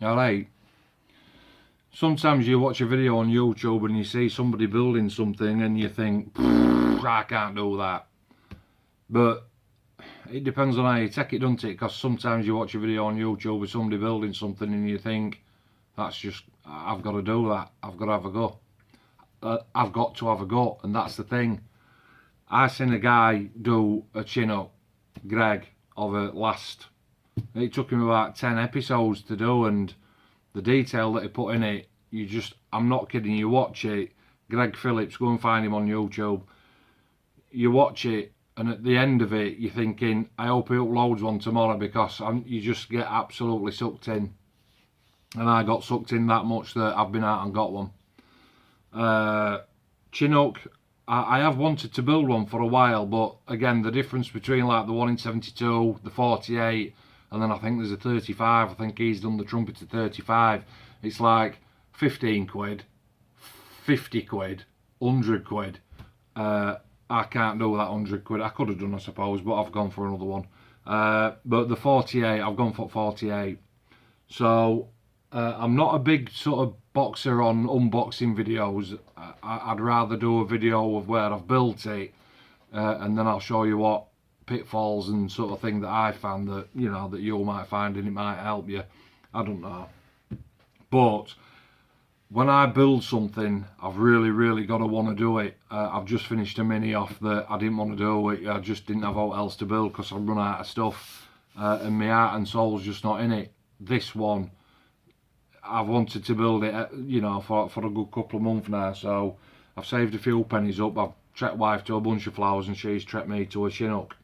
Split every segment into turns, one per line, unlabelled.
Alright. Sometimes you watch a video on YouTube and you see somebody building something and you think, I can't do that. But it depends on how you take it, doesn't it? Because sometimes you watch a video on YouTube with somebody building something and you think, that's just, I've got to do that. I've got to have a go. I've got to have a go. And that's the thing. I seen a guy do a Chinook, Greg, of a last. It took him about 10 episodes to do, and the detail that he put in it, you just, I'm not kidding, you watch it, Greg Phillips, go and find him on YouTube, you watch it, and at the end of it, you're thinking, I hope he uploads one tomorrow, because you just get absolutely sucked in. And I got sucked in that much that I've been out and got one. Chinook, I have wanted to build one for a while, but again, the difference between like the 1 in 72, the 48, and then I think there's a 35, I think he's done the trumpet to 35, it's like 15 quid, 50 quid, 100 quid. I can't do that 100 quid. I could have done, I suppose, but I've gone for another one. But the 48, I've gone for 48. So I'm not a big sort of boxer on unboxing videos. I'd rather do a video of where I've built it, and then I'll show you what pitfalls and sort of thing that I found that, you know, that you might find and it might help you. I don't know. But when I build something, I've really got to want to do it. I've just finished a mini off that I didn't want to do it. I just didn't have what else to build because I've run out of stuff, and my heart and soul's just not in it. This one, I've wanted to build it, you know, for a good couple of months now. So I've saved a few pennies up. I've trekked wife to a bunch of flowers and she's trekked me to a Chinook.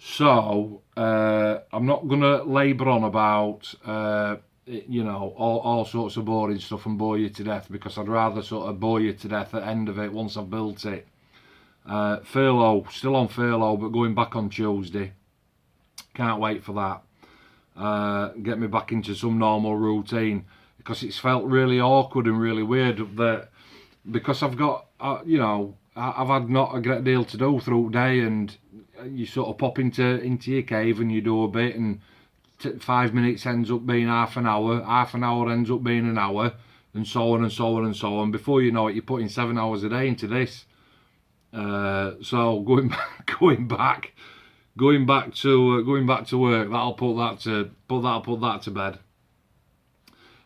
So I'm not going to labour on about you know, all sorts of boring stuff and bore you to death, because I'd rather sort of bore you to death at the end of it once I've built it. Furlough, still on furlough, but going back on Tuesday. Can't wait for that. Get me back into some normal routine, because it's felt really awkward and really weird that, because I've got, you know, I've had not a great deal to do through the day, and you sort of pop into your cave and you do a bit, and 5 minutes ends up being half an hour ends up being an hour, and so on and so on and so on. Before you know it, you're putting 7 hours a day into this. So going back to work, that'll put that to bed,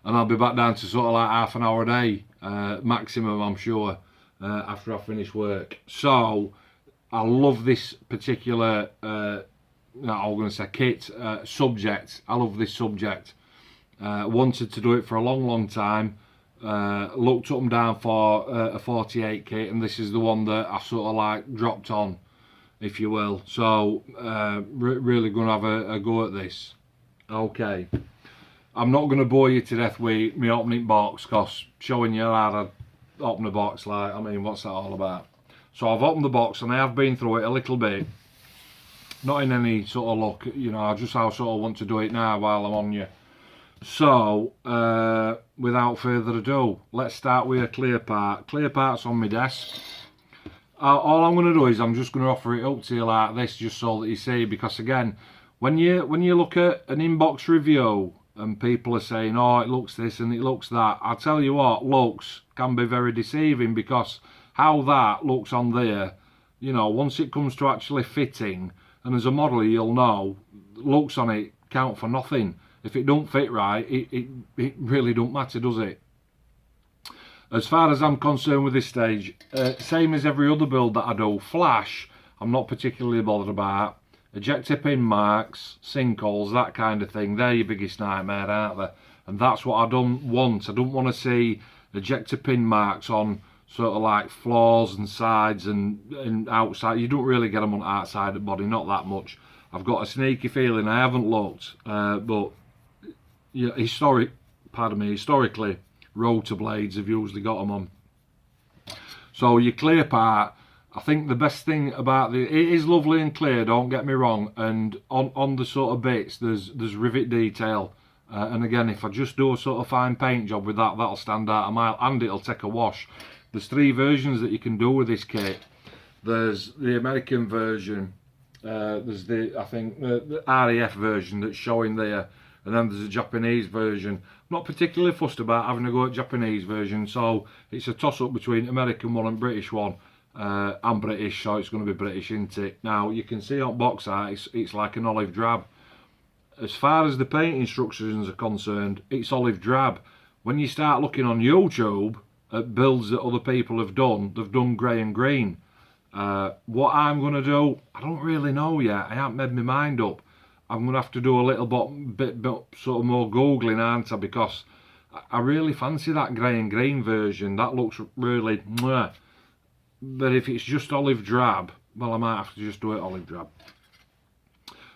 and I'll be back down to sort of like half an hour a day maximum, I'm sure, after I finish work. So I love this particular I'm going to say kit subject. I love this subject. Wanted to do it for a long time. Looked up and down for a 48 kit, and this is the one that I sort of like dropped on, if you will. So really going to have a go at this. Okay, I'm not going to bore you to death with my opening box, because showing you how to open a box, like, I mean, what's that all about? So I've opened the box and I have been through it a little bit. Not in any sort of look, you know, I just sort of want to do it now while I'm on you. So, without further ado, let's start with a clear part. Clear part's on my desk. All I'm going to do is I'm just going to offer it up to you like this, just so that you see, because again, when you look at an inbox review and people are saying, oh, it looks this and it looks that, I'll tell you what, looks can be very deceiving, because how that looks on there, you know, once it comes to actually fitting, and as a modeler you'll know, looks on it count for nothing. If it don't fit right, it really don't matter, does it? As far as I'm concerned with this stage, same as every other build that I do, flash, I'm not particularly bothered about. Ejector pin marks, sinkholes, that kind of thing, they're your biggest nightmare, aren't they? And that's what I don't want. I don't want to see ejector pin marks on sort of like floors and sides and outside. You don't really get them on outside the body, not that much. I've got a sneaky feeling, I haven't looked, but yeah, historically, rotor blades have usually got them on. So your clear part, I think the best thing about it is lovely and clear, don't get me wrong, and on the sort of bits there's rivet detail, and again, if I just do a sort of fine paint job with that, that'll stand out a mile, and it'll take a wash. There's 3 versions that you can do with this kit. There's the American version, there's the, I think, the RAF version that's showing there, and then there's a Japanese version. I'm not particularly fussed about having a go at Japanese version, so it's a toss-up between American one and British one. I'm British, so it's going to be British, isn't it? Now, you can see on box art, it's like an olive drab. As far as the paint instructions are concerned, it's olive drab. When you start looking on YouTube at builds that other people have done, they've done grey and green. What I'm going to do, I don't really know yet. I haven't made my mind up. I'm going to have to do a little bit sort of more Googling, aren't I? Because I really fancy that grey and green version. That looks really mwah. But if it's just olive drab, well, I might have to just do it olive drab.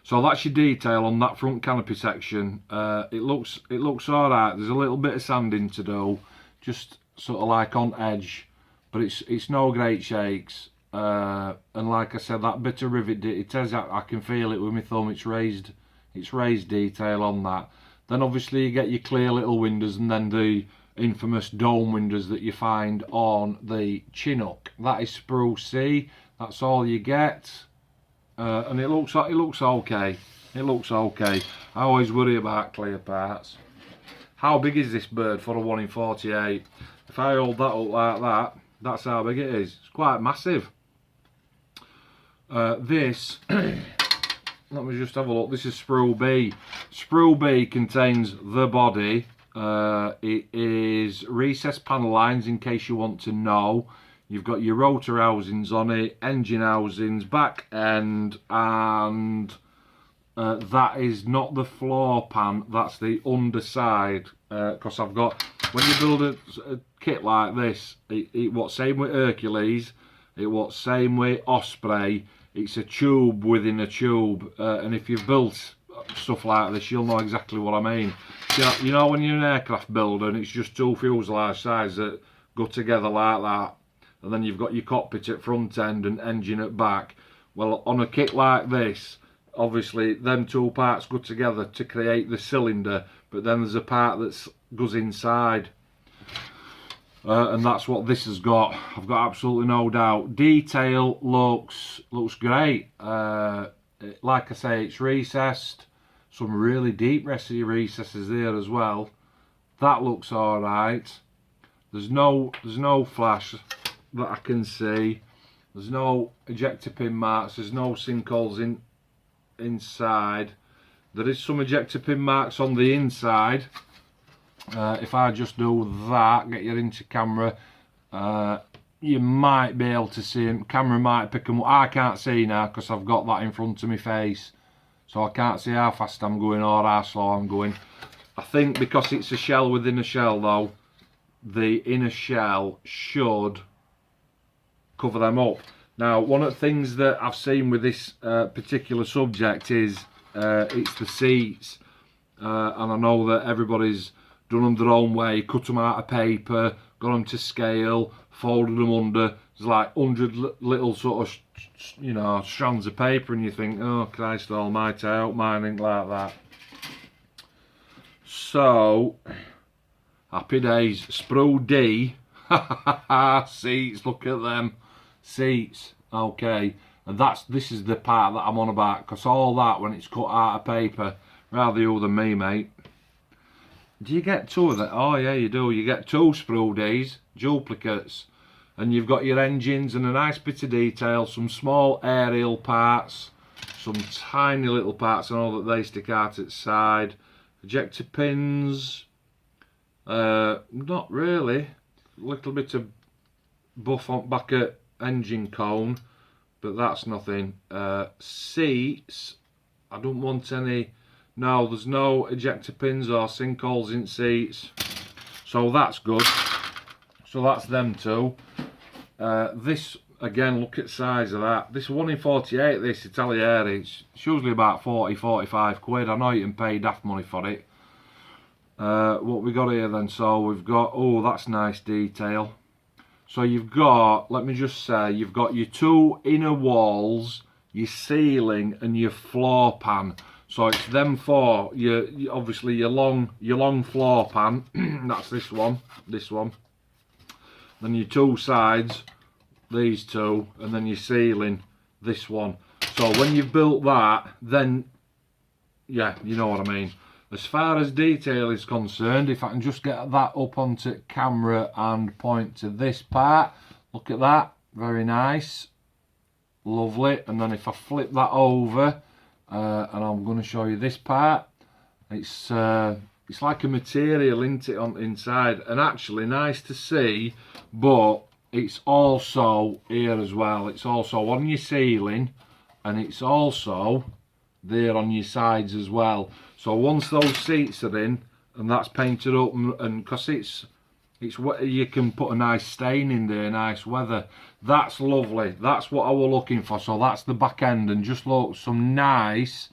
So that's your detail on that front canopy section. It looks alright. There's a little bit of sanding to do, just sort of like on edge, but it's no great shakes. And like I said, that bit of rivet, it says I can feel it with my thumb. It's raised detail on that. Then obviously you get your clear little windows, and then the infamous dome windows that you find on the Chinook. That is sprue C. That's all you get, and it looks okay. It looks okay. I always worry about clear parts. How big is this bird for a 1 in 48? If I hold that up like that, that's how big it is. It's quite massive. This, let me just have a look. This is sprue B. Sprue B contains the body. It is recessed panel lines, in case you want to know. You've got your rotor housings on it, engine housings, back end, and that is not the floor pan, that's the underside. Because I've got, when you build a kit like this, it what's same with Hercules, it what's same with Osprey. It's a tube within a tube, and if you've built stuff like this, you'll know exactly what I mean. You know when you're an aircraft builder and it's just two fuselage sides that go together like that, and then you've got your cockpit at front end and engine at back. Well, on a kit like this, obviously them two parts go together to create the cylinder, but then there's a part that goes inside, and that's what this has got. I've got absolutely no doubt. Detail looks great. Like I say, it's recessed. Some really deep recesses there as well. That looks alright. There's no flash that I can see. There's no ejector pin marks. There's no sinkholes inside. There is some ejector pin marks on the inside. If I just do that, get you into camera, you might be able to see them. Camera might pick them up. I can't see now because I've got that in front of my face. So I can't see how fast I'm going or how slow I'm going. I think because it's a shell within a shell though, the inner shell should cover them up. Now, one of the things that I've seen with this particular subject is it's the seats. And I know that everybody's done them their own way, cut them out of paper, got them to scale, folded them under. There's like 100 little sort of, you know, strands of paper, and you think, oh Christ almighty, I hope mine ain't like that. So, happy days. Sprue D. Seats, look at them. Seats. Okay. And this is the part that I'm on about, because all that, when it's cut out of paper, rather you than me, mate. Do you get two of that? Oh yeah, you do. You get two sprue Ds, duplicates. And you've got your engines and a nice bit of detail, some small aerial parts, some tiny little parts, I know that they stick out at the side. Ejector pins, not really. A little bit of buff on back at engine cone, but that's nothing. Seats, I don't want any, no, there's no ejector pins or sinkholes in seats, so that's good. So that's them two. This again, look at the size of that. This 1 in 48, this Italiere, it's usually about 40-45 quid. I know you can pay daft money for it. What we got here then? So we've got, oh, that's nice detail. So you've got, let me just say, you've got your two inner walls, your ceiling and your floor pan. So it's them four. Obviously your long floor pan. That's this one. Then your two sides, these two, and then your ceiling, this one. So when you've built that, then yeah, you know what I mean. As far as detail is concerned, if I can just get that up onto camera and point to this part, look at that, very nice, lovely. And then if I flip that over, and I'm going to show you this part, it's like a material, isn't it, on inside, and actually nice to see, but it's also here as well. It's also on your ceiling, and it's also there on your sides as well. So once those seats are in and that's painted up, and because it's you can put a nice stain in there, nice weather. That's lovely. That's what I was looking for. So that's the back end, and just look, some nice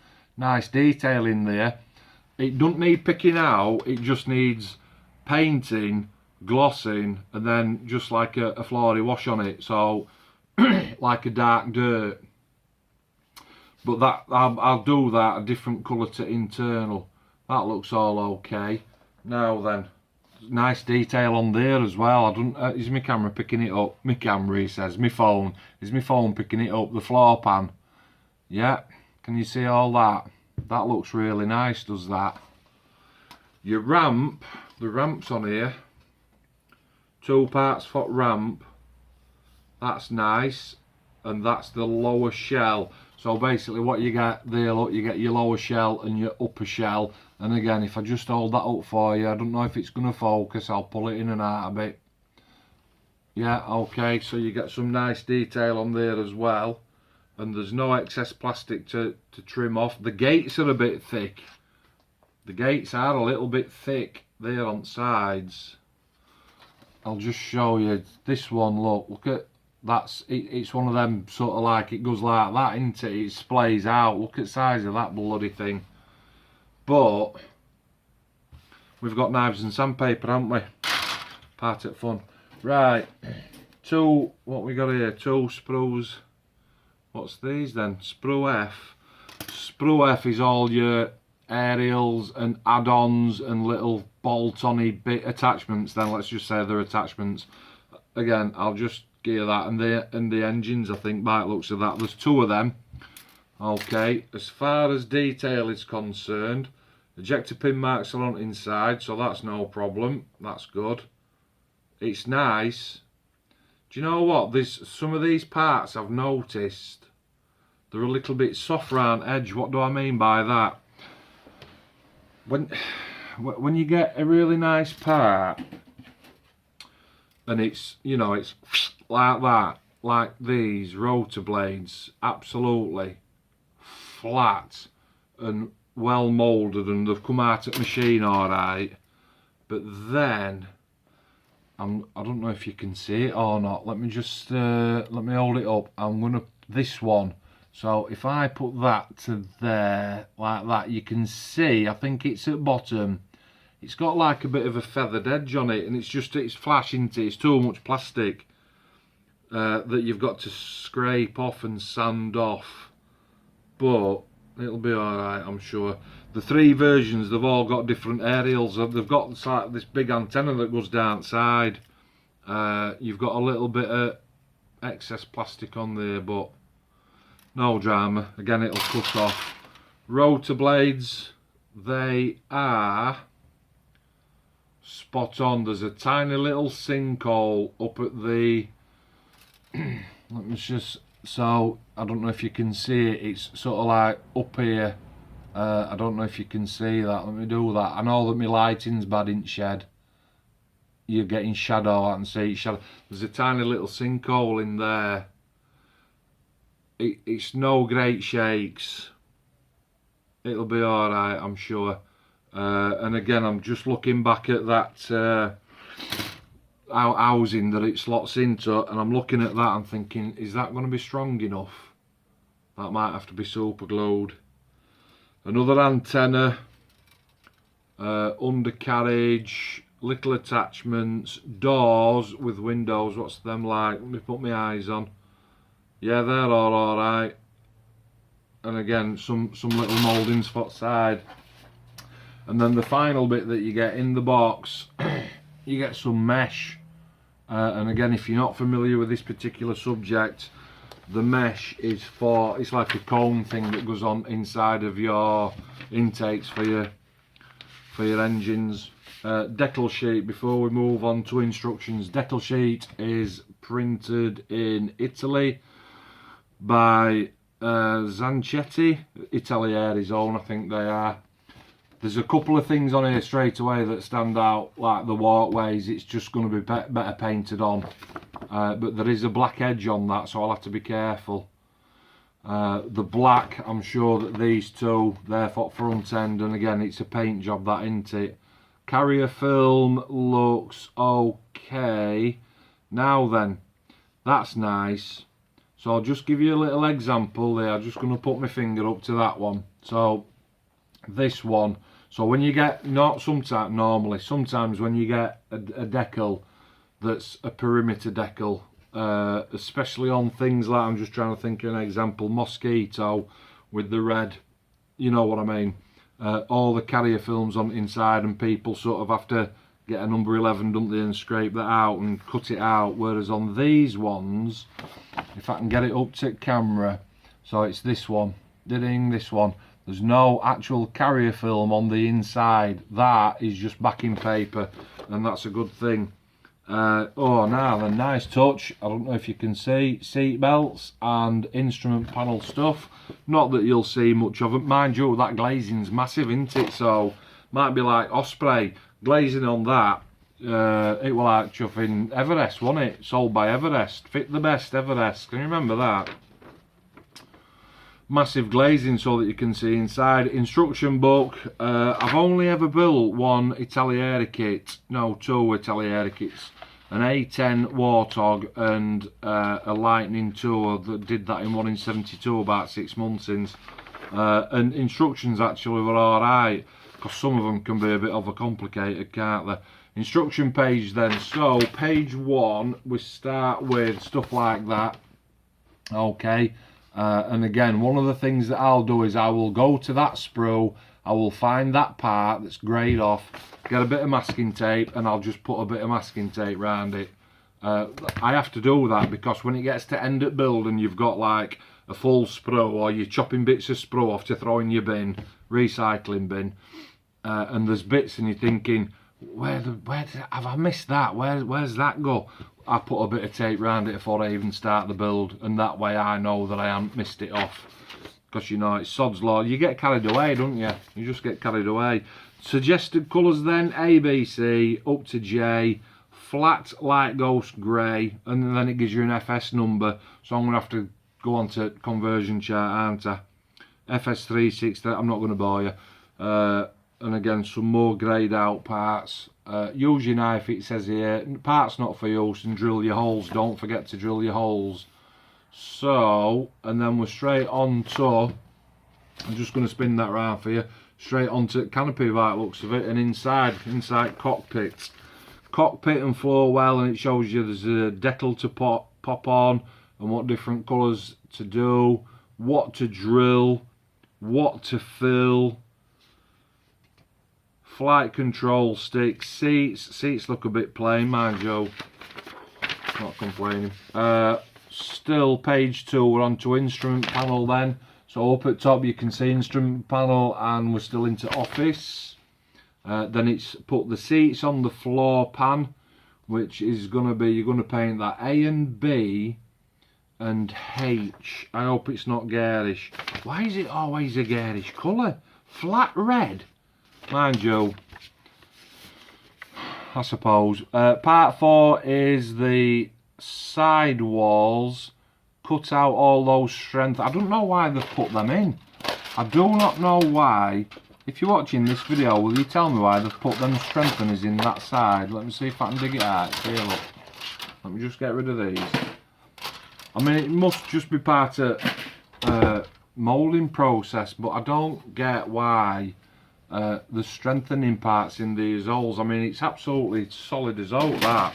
detail in there. It doesn't need picking out, it just needs painting, glossing, and then just like a flory wash on it, so like a dark dirt. But that I'll do that a different colour to internal. That looks all okay. Now then, nice detail on there as well. I don't. Is my camera picking it up? My camera, he says. My phone. Is my phone picking it up? The floor pan. Yeah. Can you see all that? That looks really nice, does that? Your ramp. The ramp's on here. 2 parts foot ramp. That's nice. And that's the lower shell. So basically what you get there, look, you get your lower shell and your upper shell. And again, if I just hold that up for you, I don't know if it's going to focus, I'll pull it in and out a bit. Yeah, okay, so you get some nice detail on there as well. And there's no excess plastic to trim off. The gates are a bit thick. The gates are a little bit thick there on sides. I'll just show you this one, look at, it's one of them sort of like, it goes like that, isn't it? It splays out. Look at the size of that bloody thing. But we've got knives and sandpaper, haven't we? Part of fun. Right, what we got here? 2 sprues. What's these then? Sprue F. Sprue F is all your aerials and add-ons and little bolt-on-y bit attachments. Then let's just say they're attachments. Again, I'll just gear that, and the engines, I think, by the looks of that, there's 2 of them. Okay, as far as detail is concerned, ejector pin marks are on inside, so that's no problem. That's good. It's nice. Do you know what? There's some of these parts I've noticed, they're a little bit soft round edge. What do I mean by that? When you get a really nice part, and it's, you know, it's like that, like these rotor blades, absolutely flat and well moulded, and they've come out of machine all right. But then I don't know if you can see it or not. Let me just let me hold it up. I'm gonna, this one. So if I put that to there like that, you can see, I think it's at bottom, it's got like a bit of a feathered edge on it, and it's flashing to, it's too much plastic that you've got to scrape off and sand off. But it'll be alright, I'm sure. The 3 versions, they've all got different aerials. They've got like this big antenna that goes down side. You've got a little bit of excess plastic on there, but no drama. Again, it'll cut off. Rotor blades, they are spot on. There's a tiny little sinkhole up at the let me just, so I don't know if you can see it, it's sort of like up here. I don't know if you can see that. Let me do that. I know that my lighting's bad in shed. You're getting shadow, I can see shadow. There's a tiny little sinkhole in there. It's no great shakes. It'll be alright, I'm sure. And again, I'm just looking back at that housing that it slots into, and I'm looking at that and thinking, is that going to be strong enough? That might have to be super glued. Another antenna, undercarriage, little attachments, doors with windows. What's them like? Let me put my eyes on. Yeah, they're all alright. And again, some little mouldings for side. And then the final bit that you get in the box, you get some mesh. And again, if you're not familiar with this particular subject, the mesh is for, it's like a cone thing that goes on inside of your intakes for your for your engines. Decal sheet, before we move on to instructions. Decal sheet is printed in Italy by Zanchetti, Italieri's own, I think they are. There's a couple of things on here straight away that stand out, like the walkways. It's just going to be better painted on, but there is a black edge on that, so I'll have to be careful. The black, I'm sure that these two, they're for front end, and again it's a paint job, that, isn't it? Carrier film looks okay. Now then, that's nice. So I'll just give you a little example there. I'm just going to put my finger up to that one. So this one, so when you get, sometimes when you get a decal that's a perimeter decal, especially on things like, I'm just trying to think of an example, mosquito with the red, you know what I mean, all the carrier films on inside, and people sort of have to get a number 11, don't they, and scrape that out and cut it out, whereas on these ones, if I can get it up to camera, so it's this one, this one, there's no actual carrier film on the inside, that is just backing paper, and that's a good thing. Oh, now the nice touch, I don't know if you can see, seat belts and instrument panel stuff. Not that you'll see much of it, mind you, that glazing's massive, isn't it? So might be like Osprey glazing on that. It was like chuffing Everest, wasn't it? Sold by Everest, fit the best Everest, can you remember that? Massive glazing so that you can see inside. Instruction book, I've only ever built one Italieri kit, no, two Italieri kits, an A10 Warthog and a Lightning Tour that did that in 1 in 72 about 6 months since. And instructions actually were alright, because some of them can be a bit overcomplicated, can't they? Instruction page then, so page 1 we start with stuff like that, okay. And again, one of the things that I'll do is I will go to that sprue, I will find that part that's greyed off, get a bit of masking tape, and I'll just put a bit of masking tape around it. I have to do that because when it gets to end at build and you've got like a full sprue, or you're chopping bits of sprue off to throw in your bin, recycling bin, and there's bits and you're thinking, have I missed that? Where's that go? I put a bit of tape around it before I even start the build, and that way I know that I haven't missed it off. Because you know, it's sod's law. You get carried away, don't you? You just get carried away. Suggested colours then, A, B, C, up to J, flat light ghost grey, and then it gives you an FS number. So I'm going to have to go on to conversion chart, aren't I? FS360, I'm not going to bore you. And again, some more greyed out parts. Use your knife, it says here. Parts not for use, and drill your holes. Don't forget to drill your holes. So, and then we're straight on to, I'm just going to spin that round for you, straight onto canopy by the looks of it, and inside cockpit. Cockpit and floor well, and it shows you there's a decal to pop on, and what different colours to do, what to drill, what to fill. Flight control stick, seats look a bit plain, mind you, not complaining. Still page 2, we're on to instrument panel then. So up at top you can see instrument panel, and we're still into office. Then it's put the seats on the floor pan, which is going to be, you're going to paint that A and B and H. I hope it's not garish. Why is it always a garish colour? Flat red. Mind you, I suppose. Part 4 is the side walls. Cut out all those strength. I don't know why they've put them in. I do not know why. If you're watching this video, will you tell me why they've put them strengtheners in that side? Let me see if I can dig it out. Here, look. Let me just get rid of these. I mean, it must just be part of moulding process, but I don't get why the strengthening parts in these holes. I mean, it's absolutely solid as oak, that.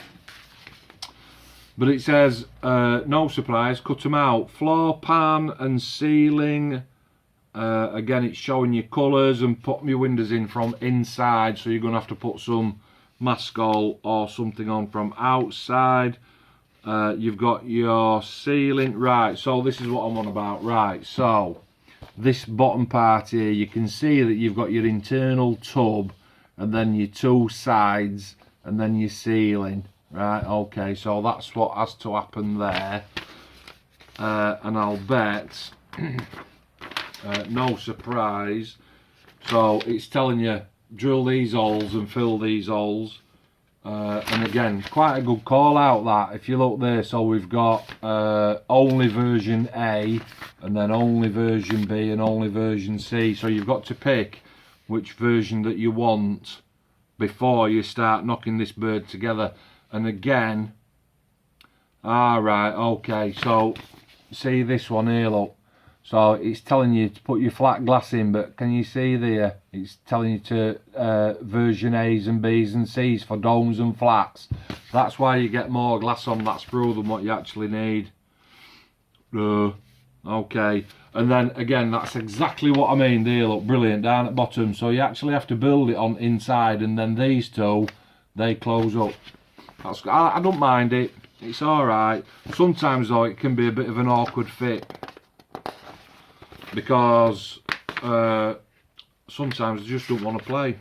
But it says, no surprise, cut them out. Floor pan and ceiling. Again, it's showing you colours, and put your windows in from inside, so you're going to have to put some mascol or something on from outside. You've got your ceiling. Right, so this is what I'm on about. Right, so this bottom part here, you can see that you've got your internal tub, and then your two sides, and then your ceiling. Right, okay, so that's what has to happen there. And I'll bet, no surprise, so it's telling you drill these holes and fill these holes. And again, quite a good call out that. If you look there, so we've got only version A, and then only version B, and only version C. So you've got to pick which version that you want before you start knocking this bird together. And again, alright, okay, so see this one here, look. So it's telling you to put your flat glass in, but can you see there? It's telling you to version A's and B's and C's for domes and flats. That's why you get more glass on that sprue than what you actually need. Okay, and then again, that's exactly what I mean there, look, brilliant, down at bottom. So you actually have to build it on inside, and then these two, they close up. I don't mind it, it's alright. Sometimes though, it can be a bit of an awkward fit, because sometimes I just don't want to play.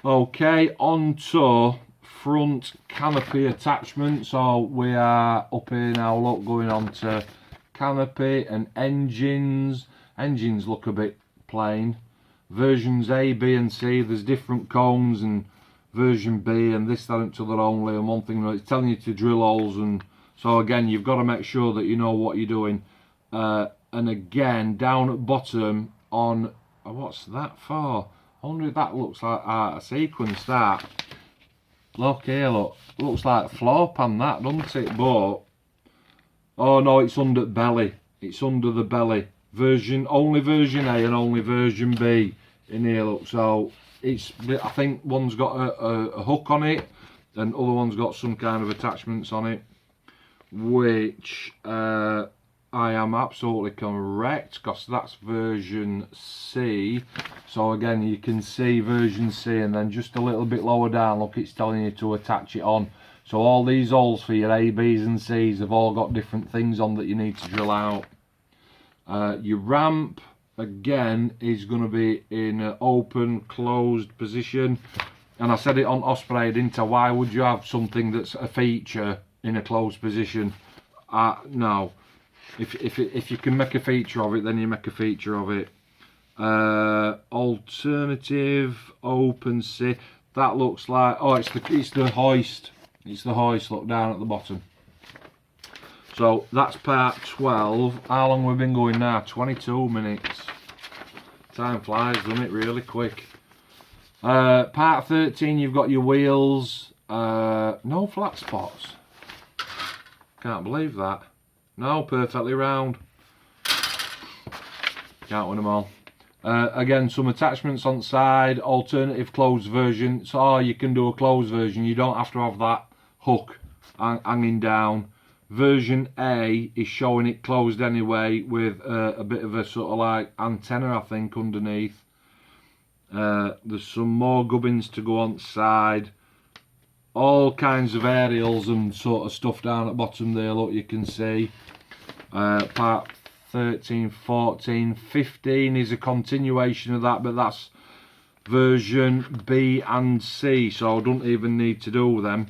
Okay, on to front canopy attachment. So we are up here now, look, going on to canopy and engines. Engines look a bit plain. Versions A, B and C, there's different cones, and version B and this, that and t'other only, and one thing, it's telling you to drill holes. And so again, you've got to make sure that you know what you're doing. And again, down at bottom on, what's that for? I wonder if that looks like a sequence, that. Look here, look. Looks like a floor pan, that, doesn't it? But, oh no, it's under belly. It's under the belly. Only version A and only version B in here, look. So, it's, I think one's got a hook on it, and other one's got some kind of attachments on it, which I am absolutely correct, because that's version C. So again, you can see version C, and then just a little bit lower down, look, it's telling you to attach it on. So all these holes for your A, B's and C's have all got different things on that you need to drill out. Your ramp, again, is going to be in an open, closed position. And I said it on Osprey, didn't I? Why would you have something that's a feature in a closed position? No. If you can make a feature of it, then you make a feature of it. Alternative, open C. That looks like, oh, it's the hoist. It's the hoist, look, down at the bottom. So that's part 12. How long have we been going now? 22 minutes. Time flies, doesn't it? Really quick. Part 13, you've got your wheels. No flat spots. Can't believe that. No, perfectly round. Can't win them all. Again, some attachments on the side. Alternative closed version. So you can do a closed version. You don't have to have that hook hanging down. Version A is showing it closed anyway, with a bit of a sort of like antenna, I think, underneath. There's some more gubbins to go on the side. All kinds of aerials and sort of stuff down at the bottom there, look, you can see. Part 13, 14, 15 is a continuation of that, but that's version B and C, so I don't even need to do them.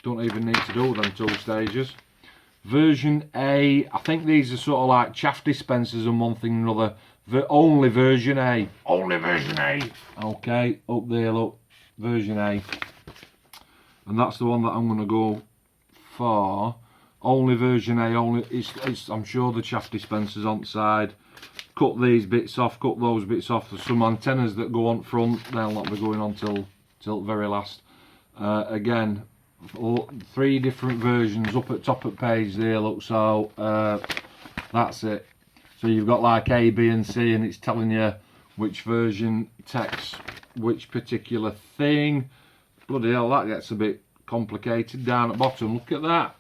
Don't even need to do them 2 stages. Version A, I think these are sort of like chaff dispensers and one thing and another. Only version A. Only version A. Okay, up there, look. Version A. And that's the one that I'm going to go for. Only version A. Only. It's I'm sure the chaff dispensers on the side. Cut these bits off, cut those bits off. There's some antennas that go on front. They'll not be going on till very last. Again, 3 different versions up at top of the page there, look. So that's it. So you've got like A, B and C, and it's telling you which version takes which particular thing. Bloody hell, that gets a bit complicated down at bottom. Look at that,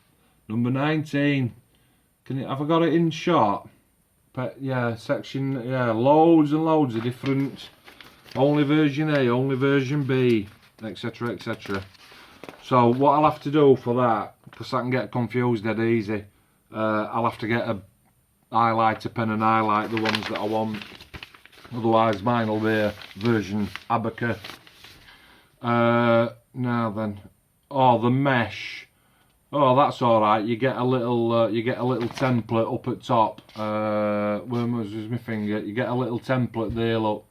number 19. Have I got it in shot? Yeah, section, yeah, loads and loads of different. Only version A, only version B, etc, etc. So what I'll have to do for that, because I can get confused dead easy, I'll have to get a highlighter pen and highlight the ones that I want. Otherwise mine will be a version Abaca. Now then, oh, the mesh. Oh, that's all right. You get a little template up at top. Where was my finger? You get a little template there, look,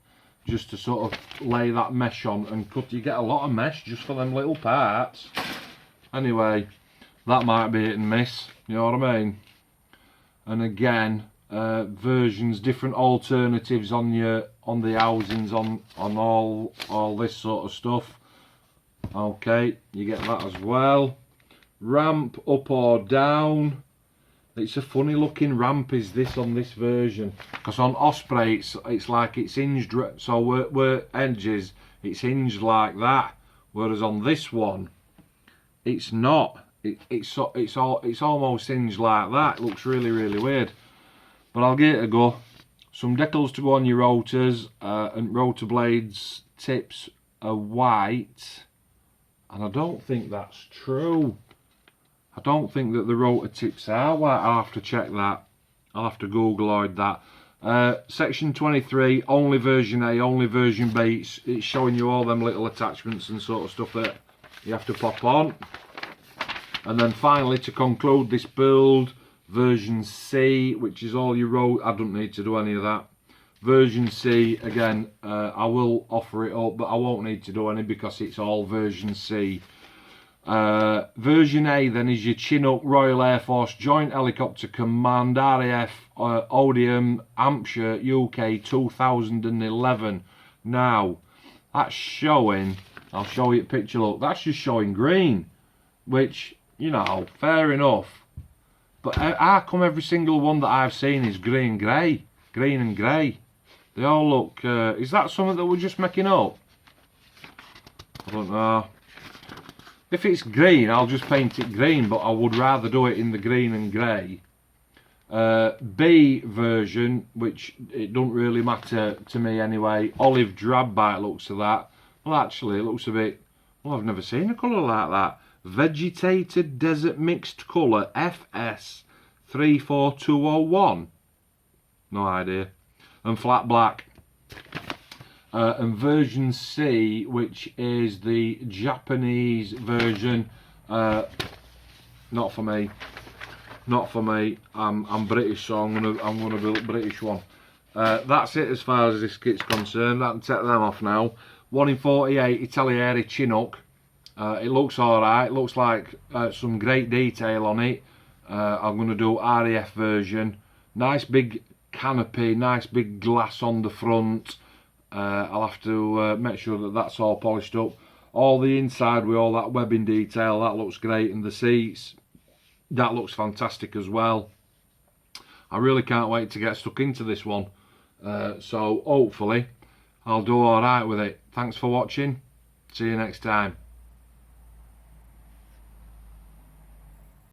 just to sort of lay that mesh on and cut. You get a lot of mesh just for them little parts. Anyway, that might be hit and miss. You know what I mean? And again, versions, different alternatives on the housings, on all this sort of stuff. Okay, you get that as well. Ramp up or down. It's a funny looking ramp is this on this version, because on Osprey it's like it's hinged, so where edges it's hinged like that, whereas on this one it's not. It's almost hinged like that. It looks really weird, but I'll give it a go. Some decals to go on your rotors, and rotor blades tips are white, and I don't think that's true. I don't think that the rotor tips are white. I'll have to check that. I'll have to Googleoid that. Section 23, only version A, only version B. It's showing you all them little attachments and sort of stuff that you have to pop on. And then finally, to conclude this build, version C, which is all your road. I don't need to do any of that. Version C, again, I will offer it up, but I won't need to do any because it's all version C. Version A then is your Chinook Royal Air Force Joint Helicopter Command RAF Odium Hampshire UK 2011. Now, that's showing, I'll show you a picture, look, that's just showing green, which, you know, fair enough. But how come every single one that I've seen is green and grey? They all look, is that something that we're just making up? I don't know. If it's green, I'll just paint it green, but I would rather do it in the green and grey. B version, which it don't really matter to me anyway, olive drab by the looks of that. Well, actually, it looks a bit, well, I've never seen a colour like that. Vegetated Desert Mixed Colour, FS 34201. No idea. And flat black. And version C, which is the Japanese version, not for me. Not for me. I'm British, so I'm gonna build a British one. That's it as far as this kit's concerned. I can take them off now. 1 in 48 Italieri Chinook. It looks alright. It looks like some great detail on it. I'm gonna do RAF version. Nice big canopy, nice big glass on the front. I'll have to make sure that that's all polished up. All the inside with all that webbing detail, that looks great. And the seats, that looks fantastic as well. I really can't wait to get stuck into this one. So hopefully I'll do alright with it. Thanks for watching. See you next time.